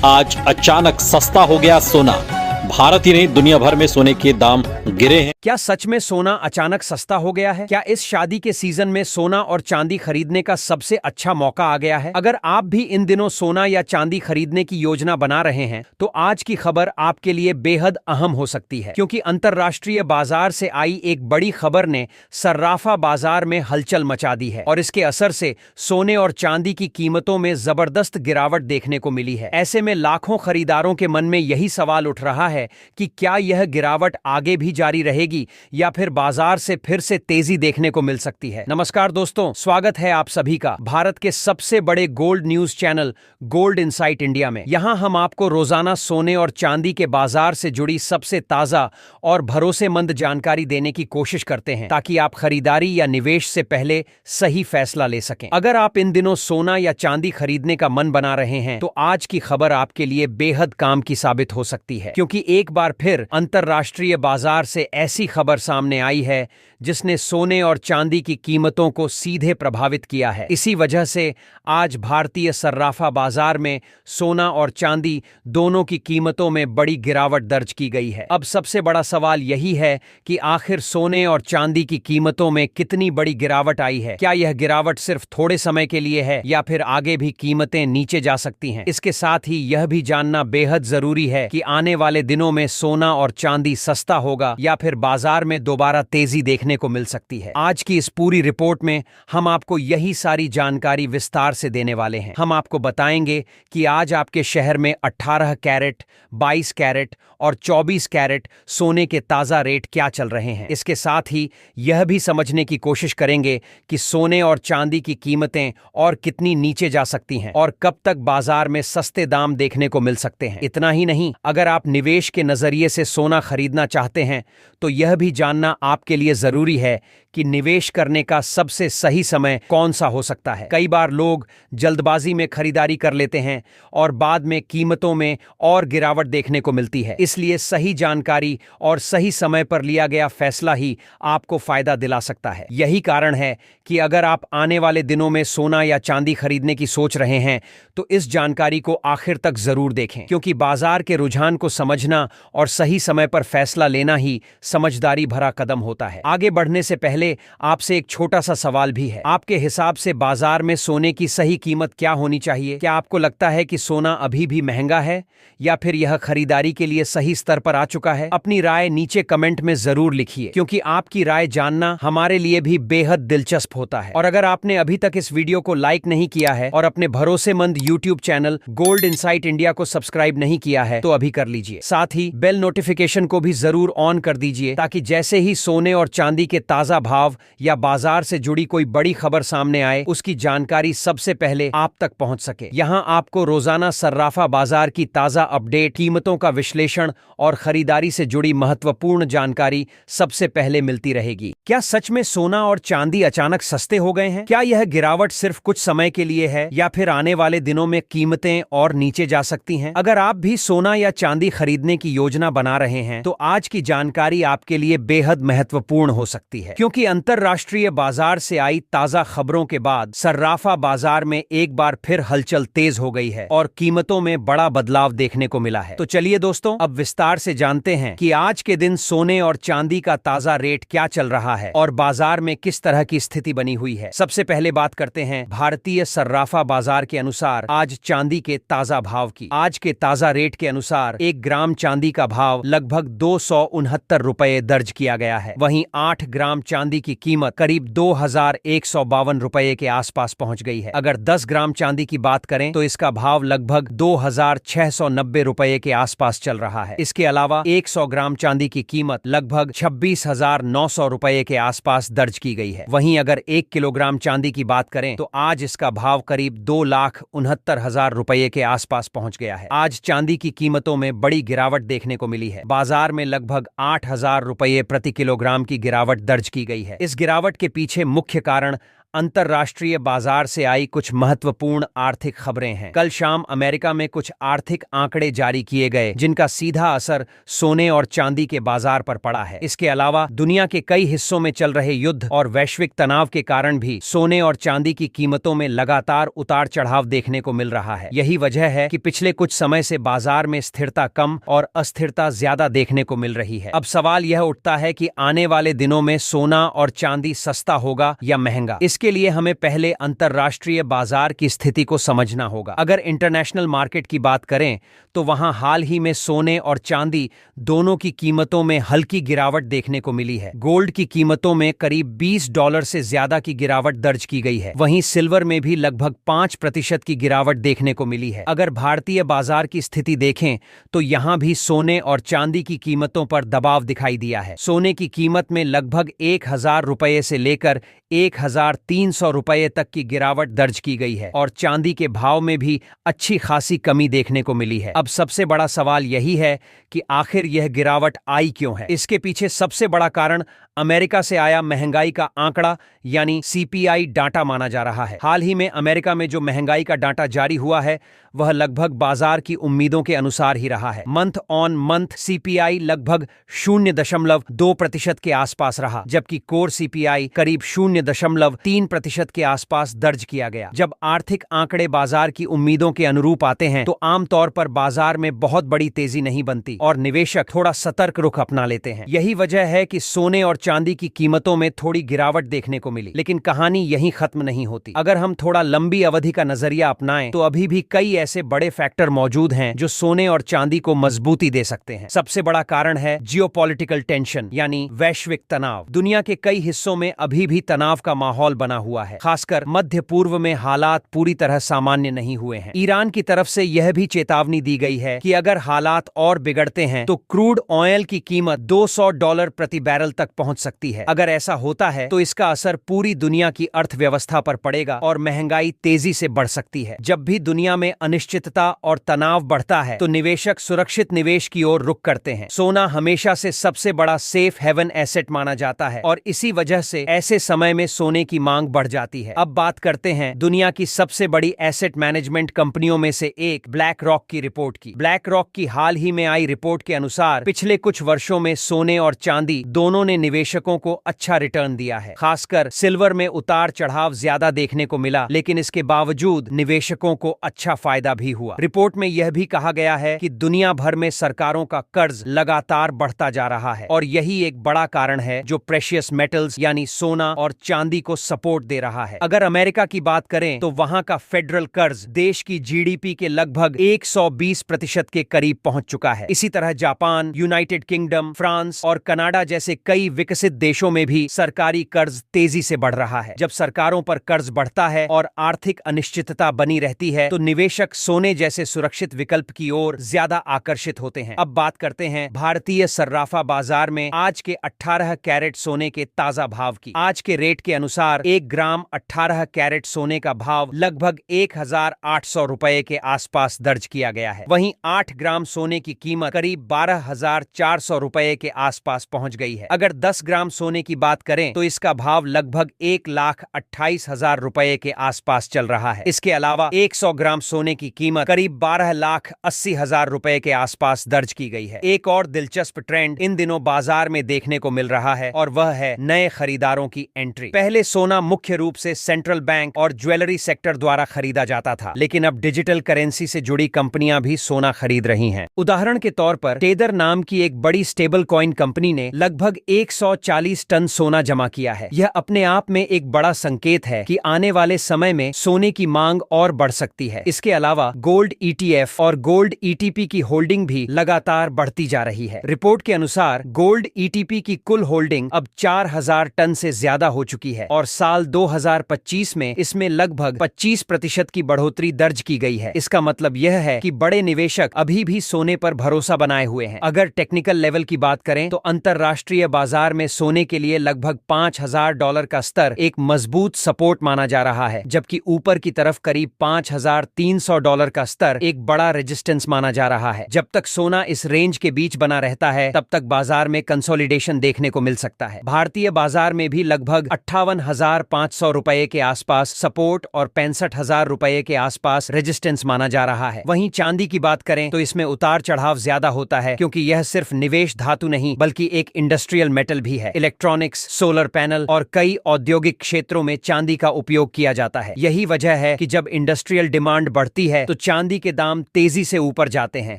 आज अचानक सस्ता हो गया सोना। भारत ही नहीं दुनिया भर में सोने के दाम गिरे हैं। क्या सच में सोना अचानक सस्ता हो गया है? क्या इस शादी के सीजन में सोना और चांदी खरीदने का सबसे अच्छा मौका आ गया है? अगर आप भी इन दिनों सोना या चांदी खरीदने की योजना बना रहे हैं तो आज की खबर आपके लिए बेहद अहम हो सकती है, क्योंकि अंतर्राष्ट्रीय बाजार से आई एक बड़ी खबर ने सर्राफा बाजार में हलचल मचा दी है और इसके असर से सोने और चांदी की कीमतों में जबरदस्त गिरावट देखने को मिली है। ऐसे में लाखों खरीदारों के मन में यही सवाल उठ रहा है कि क्या यह गिरावट आगे भी जारी रहेगी या फिर बाजार से फिर से तेजी देखने को मिल सकती है। नमस्कार दोस्तों, स्वागत है आप सभी का भारत के सबसे बड़े gold news channel gold insight India में। यहां हम आपको रोजाना सोने और चांदी के बाजार से जुड़ी सबसे ताजा और भरोसेमंद जानकारी देने की कोशिश करते हैं, ताकि आप खरीदारी या निवेश से पहले सही फैसला ले सकें। अगर आप इन दिनों सोना या चांदी खरीदने का मन बना रहे हैं तो आज की खबर आपके लिए बेहद काम की साबित हो सकती है, क्योंकि एक बार फिर अंतर्राष्ट्रीय बाजार से ऐसी खबर सामने आई है जिसने सोने और चांदी की कीमतों को सीधे प्रभावित किया है। इसी वजह से आज भारतीय सर्राफा बाजार में सोना और चांदी दोनों की कीमतों में बड़ी गिरावट दर्ज की गई है। अब सबसे बड़ा सवाल यही है कि आखिर सोने और चांदी की कीमतों में कितनी बड़ी गिरावट आई है। क्या यह गिरावट सिर्फ थोड़े समय के लिए है या फिर आगे भी कीमतें नीचे जा सकती हैं? इसके साथ ही यह भी जानना बेहद जरूरी है कि आने वाले दिनों में सोना और चांदी सस्ता होगा या फिर बाजार में दोबारा तेजी देखने को मिल सकती है। आज की इस पूरी रिपोर्ट में हम आपको यही सारी जानकारी विस्तार से देने वाले हैं। हम आपको बताएंगे कि आज आपके शहर में 18 कैरेट, 22 कैरेट और 24 कैरेट सोने के ताजा रेट क्या चल रहे हैं। इसके साथ ही यह भी समझने की कोशिश करेंगे कि सोने और चांदी की कीमतें और कितनी नीचे जा सकती हैं और कब तक बाजार में सस्ते दाम देखने को मिल सकते हैं। इतना ही नहीं, अगर आप निवेश के नजरिए से सोना खरीदना चाहते हैं तो यह भी जानना आपके लिए जरूरी है कि निवेश करने का सबसे सही समय कौन सा हो सकता है। कई बार लोग जल्दबाजी में खरीदारी कर लेते हैं और बाद में कीमतों में और गिरावट देखने को मिलती है। इसलिए सही जानकारी और सही समय पर लिया गया फैसला ही आपको फायदा दिला सकता है। यही कारण है कि अगर आप आने वाले दिनों में सोना या चांदी खरीदने की सोच रहे हैं तो इस जानकारी को आखिर तक जरूर देखें, क्योंकि बाजार के रुझान को समझना और सही समय पर फैसला लेना ही समझदारी भरा कदम होता है। आगे बढ़ने से पहले आपसे एक छोटा सा सवाल भी है। आपके हिसाब से बाजार में सोने की सही कीमत क्या होनी चाहिए? क्या आपको लगता है कि सोना अभी भी महंगा है या फिर यह खरीदारी के लिए सही स्तर पर आ चुका है? अपनी राय नीचे कमेंट में जरूर लिखिए, क्योंकि आपकी राय जानना हमारे लिए भी बेहद दिलचस्प होता है। और अगर आपने अभी तक इस वीडियो को लाइक नहीं किया है और अपने भरोसेमंद YouTube channel gold insight India को सब्सक्राइब नहीं किया है तो अभी कर लीजिए। साथ ही बेल नोटिफिकेशन को भी जरूर ऑन कर दीजिए, ताकि जैसे ही सोने और चांदी के ताजा भाव या बाजार से जुड़ी कोई बड़ी खबर सामने आए उसकी जानकारी सबसे पहले आप तक पहुंच सके। यहां आपको रोजाना सर्राफा बाजार की ताजा अपडेट, कीमतों का विश्लेषण और खरीदारी से जुड़ी महत्वपूर्ण जानकारी सबसे पहले मिलती रहेगी। क्या सच में सोना और चांदी अचानक सस्ते हो गए हैं? क्या यह गिरावट सिर्फ कुछ समय के लिए है या फिर आने वाले दिनों में कीमतें और नीचे जा सकती हैं? अगर आप भी सोना या चांदी खरीदने की योजना बना रहे हैं तो आज की जानकारी आपके लिए बेहद महत्वपूर्ण हो सकती है, क्योंकि अंतर्राष्ट्रीय बाजार से आई ताजा खबरों के बाद सर्राफा बाजार में एक बार फिर हलचल तेज हो गई है और कीमतों में बड़ा बदलाव देखने को मिला है। तो चलिए दोस्तों, अब विस्तार से जानते हैं कि आज के दिन सोने और चांदी का ताजा रेट क्या चल रहा है और बाजार में किस तरह की स्थिति बनी हुई है। सबसे पहले बात करते हैं भारतीय सर्राफा बाजार के अनुसार आज चांदी के ताजा भाव की। आज के ताजा रेट के अनुसार 1 ग्राम चांदी का भाव लगभग 269 रुपए दर्ज किया गया है। वहीं 8 ग्राम चांदी की कीमत करीब 2152 रुपए के आसपास पहुंच गई है। अगर 10 ग्राम चांदी की बात करें तो इसका भाव लगभग 2690 रुपए के आसपास चल रहा है। इसके अलावा 100 ग्राम चांदी की कीमत लगभग 26,900 रुपए के आसपास दर्ज की गई है। वहीं अगर 1 किलोग्राम चांदी की बात करें तो आज इसका भाव करीब 2,69,000 रुपए के आसपास पहुंच गया है। आज चांदी की कीमतों में बड़ी गिरावट देखने को मिली है। बाजार में लगभग 8,000 रुपए प्रति किलोग्राम की गिरावट दर्ज की गई है। इस गिरावट के पीछे मुख्य कारण अंतर्राष्ट्रीय बाजार से आई कुछ महत्वपूर्ण आर्थिक खबरें हैं। कल शाम अमेरिका में कुछ आर्थिक आंकड़े जारी किए गए जिनका सीधा असर सोने और चांदी के बाजार पर पड़ा है। इसके अलावा दुनिया के कई हिस्सों में चल रहे युद्ध और वैश्विक तनाव के कारण भी सोने और चांदी की कीमतों में लगातार उतार चढ़ाव देखने को मिल रहा है। यही वजह है कि पिछले कुछ समय से बाजार में स्थिरता कम और अस्थिरता ज्यादा देखने को मिल रही है। अब सवाल यह उठता है कि आने वाले दिनों में सोना और चांदी सस्ता होगा या महंगा। इसके लिए हमें पहले अंतर्राष्ट्रीय बाजार की स्थिति को समझना होगा। अगर इंटरनेशनल मार्केट की बात करें तो वहां हाल ही में सोने और चांदी दोनों की कीमतों में हल्की गिरावट देखने को मिली है। गोल्ड की कीमतों में करीब $20 से ज्यादा की गिरावट दर्ज की गई है। वहीं सिल्वर में भी लगभग 5% की गिरावट देखने को मिली है। अगर भारतीय बाजार की स्थिति देखें तो यहां भी सोने और चांदी की कीमतों पर दबाव दिखाई दिया है। सोने की कीमत में लगभग 1,000 रुपये से लेकर 1,300 रुपये तक की गिरावट दर्ज की गई है और चांदी के भाव में भी अच्छी खासी कमी देखने को मिली है। अब सबसे बड़ा सवाल यही है कि आखिर यह गिरावट आई क्यों है। इसके पीछे सबसे बड़ा कारण अमेरिका से आया महंगाई का आंकड़ा यानी CPI डाटा माना जा रहा है। हाल ही में अमेरिका में जो महंगाई का डाटा जारी हुआ है वह लगभग बाजार की उम्मीदों के अनुसार ही रहा है। मंथ ऑन मंथ CPI लगभग 0.2% के आसपास रहा, जबकि कोर CPI करीब 0.3% के आसपास दर्ज किया गया। जब आर्थिक आंकड़े बाजार की उम्मीदों के अनुरूप आते हैं तो आमतौर पर बाजार में बहुत बड़ी तेजी नहीं बनती और निवेशक थोड़ा सतर्क रुख अपना लेते हैं। यही वजह है कि सोने और चांदी की कीमतों में थोड़ी गिरावट देखने को मिली। लेकिन कहानी यहीं खत्म नहीं होती। अगर हम थोड़ा लंबी अवधि का नजरिया अपनाएं तो अभी भी कई ऐसे बड़े फैक्टर मौजूद हैं जो सोने और चांदी को मजबूती दे सकते हैं। सबसे बड़ा कारण है जियोपॉलिटिकल टेंशन यानी वैश्विक तनाव। दुनिया के कई हिस्सों में अभी भी तनाव का माहौल बना हुआ है। खासकर मध्य पूर्व में हालात पूरी तरह सामान्य नहीं हुए हैं। ईरान की तरफ से यह भी चेतावनी दी गई है कि अगर हालात और बिगड़ते हैं तो क्रूड ऑयल की कीमत $200 प्रति बैरल तक पहुंच सकती है। अगर ऐसा होता है तो इसका असर पूरी दुनिया की अर्थव्यवस्था पर पड़ेगा और महंगाई तेजी से बढ़ सकती है। जब भी दुनिया में अनिश्चितता और तनाव बढ़ता है तो निवेशक सुरक्षित निवेश की ओर रुख करते हैं। सोना हमेशा से सबसे बड़ा सेफ हेवन एसेट माना जाता है और इसी वजह से ऐसे समय में सोने की मांग बढ़ जाती है। अब बात करते हैं दुनिया की सबसे बड़ी एसेट मैनेजमेंट कंपनियों में से एक ब्लैक रॉक की रिपोर्ट की। ब्लैक रॉक की हाल ही में आई रिपोर्ट के अनुसार पिछले कुछ वर्षों में सोने और चांदी दोनों ने निवेशकों को अच्छा रिटर्न दिया है। खासकर सिल्वर में उतार चढ़ाव ज्यादा देखने को मिला, लेकिन इसके बावजूद निवेशकों को अच्छा फायदा भी हुआ। रिपोर्ट में यह भी कहा गया है कि दुनिया भर में सरकारों का कर्ज लगातार बढ़ता जा रहा है और यही एक बड़ा कारण है जो प्रेशियस मेटल्स यानी सोना और चांदी को सपोर्ट दे रहा है। अगर अमेरिका की बात करें तो वहां का फेडरल कर्ज देश की GDP के लगभग 120% के करीब पहुंच चुका है। इसी तरह जापान, यूनाइटेड किंगडम, फ्रांस और कनाडा जैसे कई विकसित देशों में भी सरकारी कर्ज तेजी से बढ़ रहा है। जब सरकारों पर कर्ज बढ़ता है और आर्थिक अनिश्चितता बनी रहती है तो निवेशक सोने जैसे सुरक्षित विकल्प की ओर ज्यादा आकर्षित होते हैं। अब बात करते हैं भारतीय सर्राफा बाजार में आज के 18 कैरेट सोने के ताजा भाव की। आज के रेट के अनुसार 1 ग्राम 18 कैरेट सोने का भाव लगभग 1,800 रुपए के आसपास दर्ज किया गया है। वहीं 8 ग्राम सोने की कीमत करीब 12,400 रुपए के आसपास पहुंच गई है। अगर 10 ग्राम सोने की बात करें तो इसका भाव लगभग 1,28,000 रुपए के आसपास चल रहा है। इसके अलावा 100 ग्राम सोने की कीमत करीब 12,80,000 रुपए के आसपास दर्ज की गई है। एक और दिलचस्प ट्रेंड इन दिनों बाजार में देखने को मिल रहा है और वह है नए खरीदारों की एंट्री। पहले सोना मुख्य रूप से सेंट्रल बैंक और ज्वेलरी सेक्टर द्वारा खरीदा जाता था, लेकिन अब डिजिटल करेंसी से जुड़ी कंपनियां भी सोना खरीद रही हैं। उदाहरण के तौर पर टेदर नाम की एक बड़ी स्टेबल कॉइन कंपनी ने लगभग 140 टन सोना जमा किया है। यह अपने आप में एक बड़ा संकेत है कि आने वाले समय में सोने की मांग और बढ़ सकती है। इसके अलावा गोल्ड ETF और गोल्ड ETP की होल्डिंग भी लगातार बढ़ती जा रही है। रिपोर्ट के अनुसार गोल्ड ETP की कुल होल्डिंग अब 4,000 टन से ज्यादा हो चुकी है और साल 2025 में इसमें लगभग 25% की बढ़ोतरी दर्ज की गई है। इसका मतलब यह है कि बड़े निवेशक अभी भी सोने पर भरोसा बनाए हुए हैं। अगर टेक्निकल लेवल की बात करें तो अंतरराष्ट्रीय बाजार में सोने के लिए लगभग $5,000 का स्तर एक मजबूत सपोर्ट माना जा रहा है, जबकि ऊपर की तरफ करीब $5,300 $2100 का स्तर एक बड़ा रेजिस्टेंस माना जा रहा है। जब तक सोना इस रेंज के बीच बना रहता है तब तक बाजार में कंसोलिडेशन देखने को मिल सकता है। भारतीय बाजार में भी लगभग 58,500 रुपए के आसपास सपोर्ट और 65,000 रुपए के आसपास रेजिस्टेंस माना जा रहा है। वहीं चांदी की बात करें तो इसमें उतार चढ़ाव ज्यादा होता है, क्योंकि यह सिर्फ निवेश धातु नहीं बल्कि एक इंडस्ट्रियल मेटल भी है। इलेक्ट्रॉनिक्स, सोलर पैनल और कई औद्योगिक क्षेत्रों में चांदी का उपयोग किया जाता है। यही वजह है कि जब इंडस्ट्रियल डिमांड बढ़ती है तो चांदी के दाम तेजी से ऊपर जाते हैं,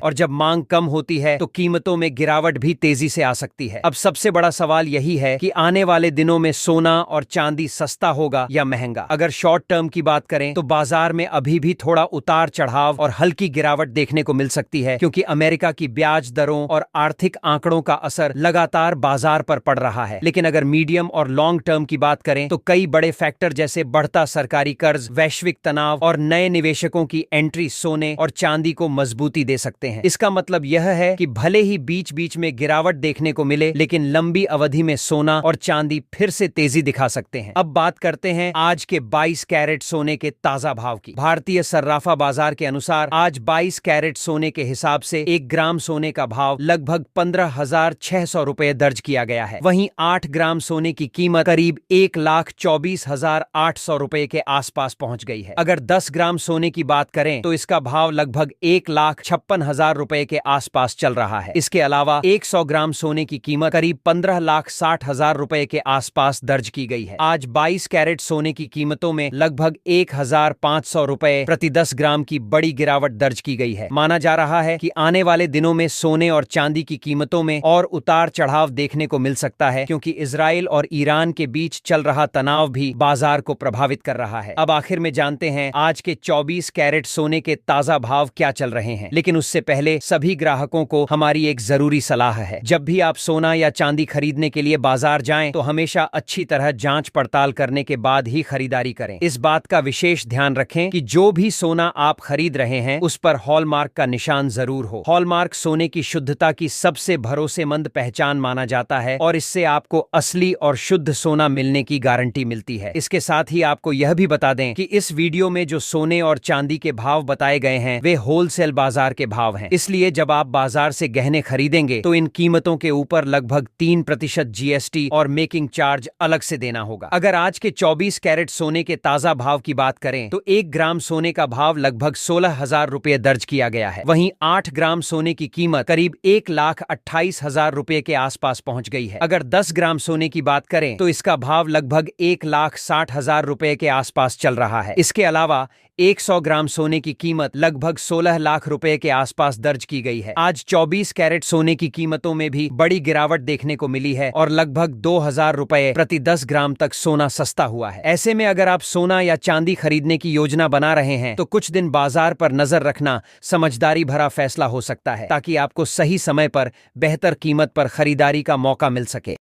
और जब मांग कम होती है तो कीमतों में गिरावट भी तेजी से आ सकती है। अब सबसे बड़ा सवाल यही है कि आने वाले दिनों में सोना और चांदी सस्ता होगा या महंगा। अगर शॉर्ट टर्म की बात करें तो बाजार में अभी भी थोड़ा उतार चढ़ाव और हल्की गिरावट देखने को मिल सकती है, क्योंकि अमेरिका की ब्याज दरों और आर्थिक आंकड़ों का असर लगातार बाजार पर पड़ रहा है। लेकिन अगर मीडियम और लॉन्ग टर्म की बात करें तो कई बड़े फैक्टर जैसे बढ़ता सरकारी कर्ज, वैश्विक तनाव और नए निवेशकों की एंट्री सोने और चांदी को मजबूती दे सकते हैं। इसका मतलब यह है कि भले ही बीच बीच में गिरावट देखने को मिले, लेकिन लंबी अवधि में सोना और चांदी फिर से तेजी दिखा सकते हैं। अब बात करते हैं आज के 22 कैरेट सोने के ताजा भाव की। भारतीय सर्राफा बाजार के अनुसार आज 22 कैरेट सोने के हिसाब से 1 ग्राम सोने का भाव लगभग 15,600 रुपए दर्ज किया गया है। वहीं 8 ग्राम सोने की कीमत करीब 1,24,800 रुपए के आसपास पहुंच गई है। अगर 10 ग्राम सोने की बात करें तो इसका भाव लगभग 1,56,000 रुपए के आसपास चल रहा है। इसके अलावा 100 ग्राम सोने की कीमत करीब 15,60,000 रुपए के आसपास दर्ज की गई है। आज 22 कैरेट सोने की कीमतों में लगभग 1,500 रुपए प्रति 10 ग्राम की बड़ी गिरावट दर्ज की गई है। माना जा रहा है कि आने वाले दिनों में सोने और चांदी की कीमतों में और उतार चढ़ाव देखने को मिल सकता है, क्योंकि इजराइल और ईरान के बीच चल रहा तनाव भी बाजार को प्रभावित कर रहा है। अब आखिर में जानते हैं आज के 24 कैरेट सोने के ताजा भाव क्या चल रहे हैं। लेकिन उससे पहले सभी ग्राहकों को हमारी एक जरूरी सलाह है। जब भी आप सोना या चांदी खरीदने के लिए बाजार जाएं तो हमेशा अच्छी तरह जांच पड़ताल करने के बाद ही खरीदारी करें। इस बात का विशेष ध्यान रखें कि जो भी सोना आप खरीद रहे हैं उस पर हॉलमार्क का निशान जरूर हो। हॉलमार्क सोने की शुद्धता की सबसे भरोसेमंद पहचान माना जाता है, और इससे आपको असली और शुद्ध सोना मिलने की गारंटी मिलती है। इसके साथ ही आपको यह भी बता दें कि इस वीडियो में जो सोने और चांदी के भाव बताए गए हैं वे होलसेल बाजार के भाव हैं। इसलिए जब आप बाजार से गहने खरीदेंगे तो इन कीमतों के ऊपर लगभग 3% GST और मेकिंग चार्ज अलग से देना होगा। अगर आज के 24 कैरेट सोने के ताजा भाव की बात करें तो 1 ग्राम सोने का भाव लगभग 16,000 रुपए दर्ज किया गया है। वहीं 8 ग्राम सोने की कीमत करीब 1,28,000 रुपए के आसपास पहुंच गई है। अगर 10 ग्राम सोने की बात करें तो इसका भाव लगभग 1,60,000 रुपए के आसपास चल रहा है। इसके अलावा 100 ग्राम सोने की कीमत लगभग 16 लाख रुपए के आसपास दर्ज की गई है। आज 24 कैरेट सोने की कीमतों में भी बड़ी गिरावट देखने को मिली है और लगभग 2,000 रुपए प्रति 10 ग्राम तक सोना सस्ता हुआ है। ऐसे में अगर आप सोना या चांदी खरीदने की योजना बना रहे हैं तो कुछ दिन बाजार पर नजर रखना समझदारी भरा फैसला हो सकता है, ताकि आपको सही समय पर बेहतर कीमत पर खरीदारी का मौका मिल सके।